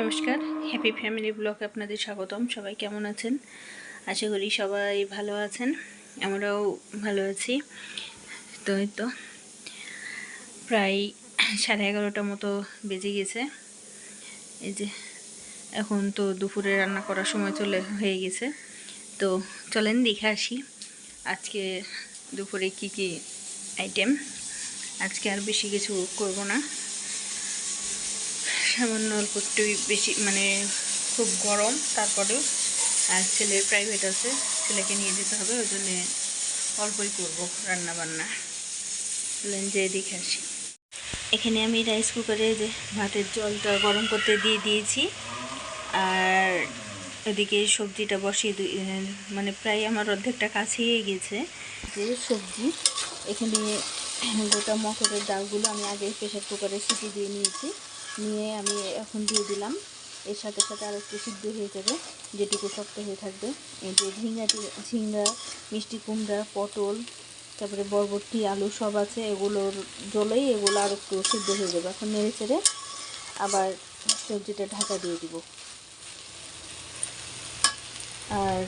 নমস্কার, happy family ব্লগে আপনাদের স্বাগতম। সবাই কেমন আছেন? আশা করি সবাই ভালো আছেন, আমরাও ভালো আছি। তো এই তো প্রায় 11:30টার মতো বেজে গেছে। এই যে এখন তো দুপুরে রান্না করার সময় হয়ে গেছে। তো চলেন দেখে আসি আজকে দুপুরে কি কি আইটেম। আজকে আর বেশি কিছু করব না, সামান্য অল্প একটু বেশি, মানে খুব গরম, তারপরেও আর ছেলের প্রাইভেট আছে, ছেলেকে নিয়ে যেতে হবে, ওই জন্যে অল্পই করবো রান্না বান্না। বললেন যে দেখে আসি। এখানে আমি রাইস কুকারে যে ভাতের জলটা গরম করতে দিয়ে দিয়েছি, আর ওদিকে সবজিটা বসিয়ে মানে প্রায় আমার অর্ধেকটা কাছেই গেছে। যে সবজি এখানে গোটা মটরের ডালগুলো আমি আগে প্রেশার কুকারে সিটি দিয়ে নিয়েছি, নিয়ে আমি এখন দিয়ে দিলাম। এর সাথে সাথে আর একটু সিদ্ধ হয়ে যাবে, যেটুকু শক্ত হয়ে থাকবে। এই যে ঝিঙ্গা, মিষ্টি কুমড়া, পটল, তারপরে বরবটি, আলু সব আছে, এগুলোর জলেই এগুলো আর একটু সিদ্ধ হয়ে যাবে। এখন নেড়ে চেড়ে আবার সবজিটা ঢাকা দিয়ে দিব। আর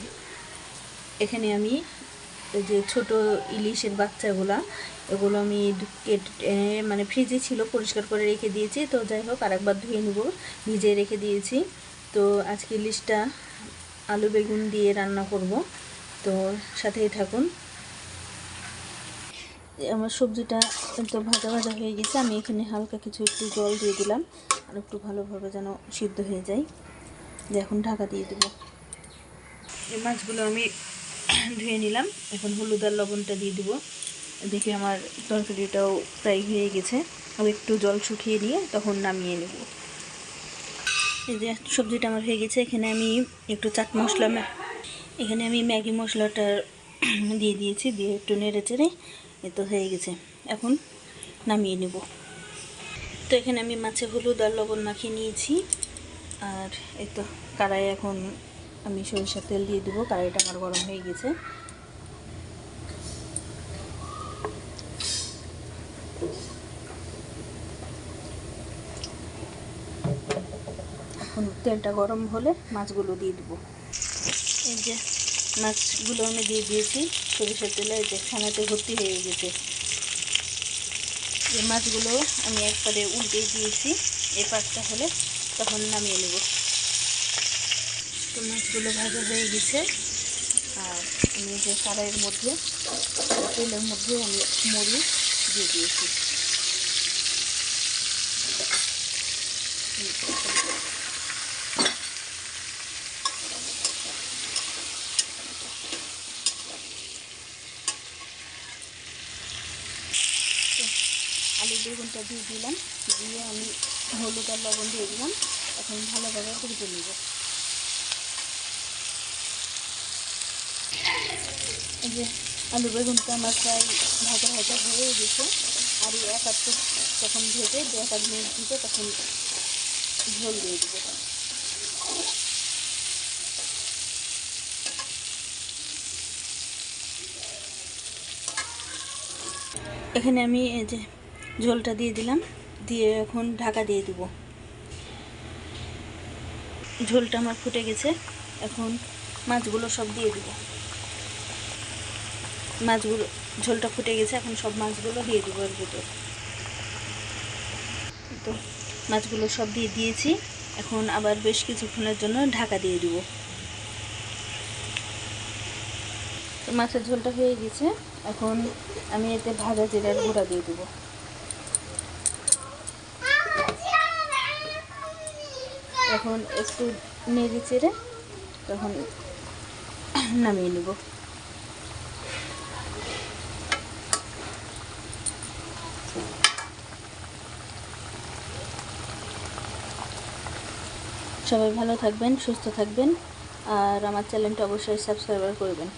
এখানে আমি যে ছোট ইলিশের বাচ্চাগুলা, এগুলো আমি মানে ফ্রিজে ছিল, পরিষ্কার করে রেখে দিয়েছি। তো যাই হোক, আরেকবার ধুয়ে নেব, ভিজিয়ে রেখে দিয়েছি। তো আজকে ইলিশটা আলু বেগুন দিয়ে রান্না করব, তো সাথেই থাকুন। আমার সবজিটা একটু ভাজা ভাজা হয়ে গেছে। আমি এখানে হালকা একটু জল দিয়ে দিলাম, আর একটু ভালোভাবে যেন সিদ্ধ হয়ে যায়। এখন ঢাকা দিয়ে দেবো। এই মাছগুলো আমি ধুয়ে নিলাম, এখন হলুদ আর লবণটা দিয়ে দেবো। দেখে আমার তরকারিটাও প্রায় হয়ে গেছে। আমি একটু জল শুকিয়ে নিয়ে তখন নামিয়ে নেব। এই যে সবজিটা আমার হয়ে গেছে। এখানে আমি একটু চাট মশলা, এখানে আমি ম্যাগি মশলাটা দিয়ে দিয়েছি, দিয়ে একটু নেড়ে চেড়ে এ তো হয়ে গেছে। এখন নামিয়ে নেব। তো এখানে আমি মাছে হলুদ আর লবণ মাখিয়ে নিয়েছি। আর এই তো কড়াইয়ে এখন আমি সরিষার তেল দিয়ে দেবো। কড়াইটা আমার গরম হয়ে গেছে। এখন তেলটা গরম হলে মাছগুলো দিয়ে দেবো। এই যে মাছগুলো আমি দিয়ে দিয়েছি সরিষার তেলে। এই যে ছানাতে ভর্তি হয়ে গেছে। এই মাছগুলো আমি একবারে উল্টে দিয়েছি, এই পাঁচটা হলে তখন নামিয়ে নেব। তো মাছগুলো ভাজা হয়ে গেছে। আর আমি যে কড়াইয়ের মধ্যে তেলের মধ্যে আমি মরিচ দিয়ে দিয়েছি। আলু বেগুনটা দিয়ে দিলাম, দিয়ে আমি হলুদ আর লবণ দিয়ে দিলাম। এখন ভালোভাবে ভেজে নেব। এই যে আলু বেগুনটা আমার প্রায় ভাজা ভাজা হয়ে গেছে। আর এই এক আধ তখন ভেজে 2-1 মিনিট দিতে তখন ঝোল দিয়ে দেবো। এখানে আমি এই যে ঝোলটা দিয়ে দিলাম, দিয়ে এখন ঢাকা দিয়ে দেবো। ঝোলটা আমার ফুটে গেছে। এখন মাছগুলো সব দিয়ে দেবো। ঝোলটা ফুটে গেছে, এখন সব মাছগুলো দিয়ে দেবো এর ভিতর। তো মাছগুলো সব দিয়ে দিয়েছি। এখন আবার বেশ কিছুক্ষণের জন্য ঢাকা দিয়ে দেবো। তো মাছের ঝোলটা হয়ে গেছে। এখন আমি এতে ভাজা জিরার গুঁড়া দিয়ে দেবো। এখন একটু নেড়ে চেড়ে তখন নামিয়ে নেব। সবাই ভালো থাকবেন, সুস্থ থাকবেন, আর আমার চ্যানেলটা অবশ্যই সাবস্ক্রাইব করবেন।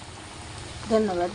ধন্যবাদ।